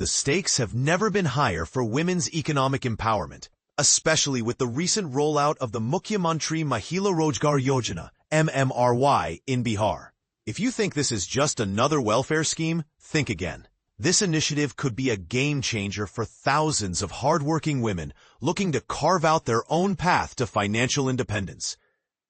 The stakes have never been higher for women's economic empowerment, especially with the recent rollout of the Mukhyamantri Mahila Rojgar Yojana, MMRY, in Bihar. If you think this is just another welfare scheme, think again. This initiative could be a game-changer for thousands of hardworking women looking to carve out their own path to financial independence.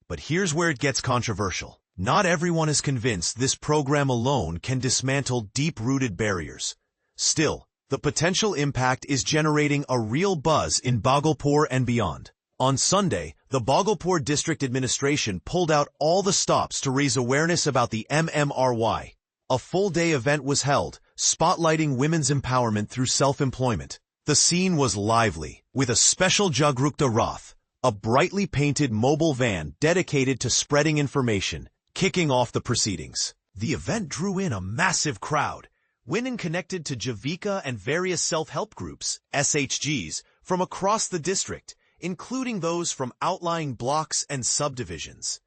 But here's where it gets controversial. Not everyone is convinced this program alone can dismantle deep-rooted barriers. Still, the potential impact is generating a real buzz in Bhagalpur and beyond. On Sunday, the Bhagalpur District Administration pulled out all the stops to raise awareness about the MMRY. A full-day event was held, spotlighting women's empowerment through self-employment. The scene was lively, with a special Jagrukta Rath, a brightly painted mobile van dedicated to spreading information, kicking off the proceedings. The event drew in a massive crowd. Women connected to Jeevika and various self-help groups, SHGs, from across the district, including those from outlying blocks and subdivisions.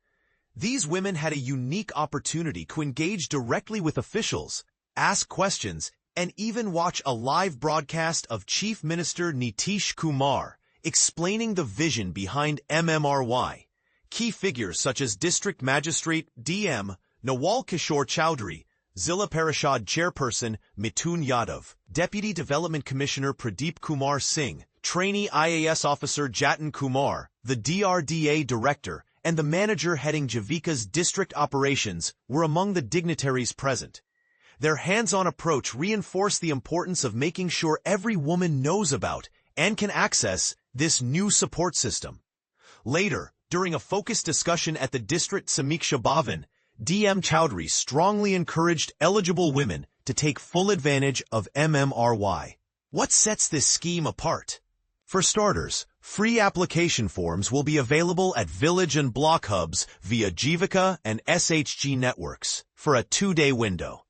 These women had a unique opportunity to engage directly with officials, ask questions, and even watch a live broadcast of Chief Minister Nitish Kumar explaining the vision behind MMRY. Key figures such as District Magistrate DM Nawal Kishore Chowdhury, Zilla Parishad Chairperson Mithun Yadav, Deputy Development Commissioner Pradeep Kumar Singh, Trainee IAS Officer Jatin Kumar, the DRDA Director, and the manager heading Jeevika's district operations were among the dignitaries present. Their hands-on approach reinforced the importance of making sure every woman knows about and can access this new support system. Later, during a focused discussion at the District Samiksha Bhavan, DM Chowdhury strongly encouraged eligible women to take full advantage of MMRY. What sets this scheme apart? For starters, free application forms will be available at village and block hubs via Jeevika and SHG networks for a 2-day window.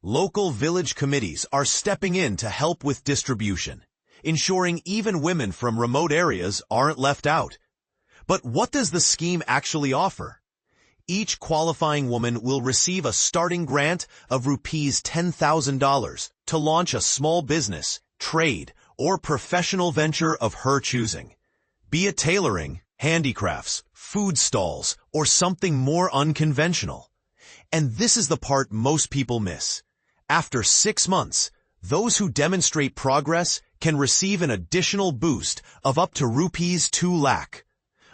Local village committees are stepping in to help with distribution, ensuring even women from remote areas aren't left out. But what does the scheme actually offer? Each qualifying woman will receive a starting grant of Rs 10,000 to launch a small business, trade, or professional venture of her choosing. Be it tailoring, handicrafts, food stalls, or something more unconventional. And this is the part most people miss. After 6 months, those who demonstrate progress can receive an additional boost of up to Rs 2 lakh.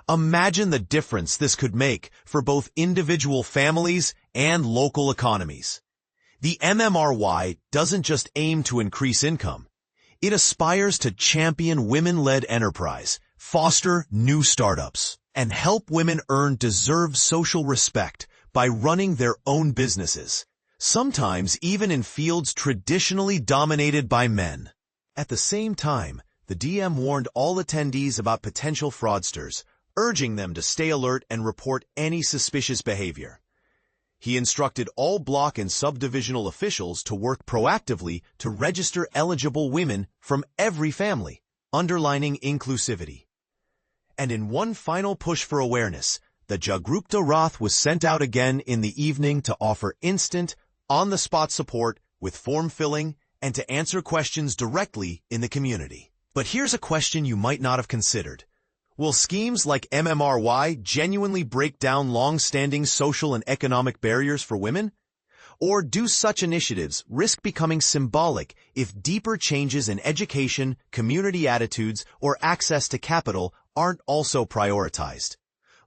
Imagine the difference this could make for both individual families and local economies. The MMRY doesn't just aim to increase income. It aspires to champion women-led enterprise, foster new startups, and help women earn deserved social respect by running their own businesses, sometimes even in fields traditionally dominated by men. At the same time, the DM warned all attendees about potential fraudsters, urging them to stay alert and report any suspicious behavior. He instructed all block and subdivisional officials to work proactively to register eligible women from every family, underlining inclusivity. And in one final push for awareness, the Jagrukta Rath was sent out again in the evening to offer instant, on-the-spot support with form filling and to answer questions directly in the community. But here's a question you might not have considered. Will schemes like MMRY genuinely break down long-standing social and economic barriers for women? Or do such initiatives risk becoming symbolic if deeper changes in education, community attitudes, or access to capital aren't also prioritized?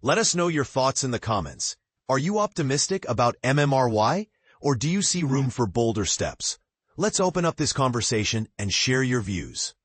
Let us know your thoughts in the comments. Are you optimistic about MMRY, or do you see room for bolder steps? Let's open up this conversation and share your views.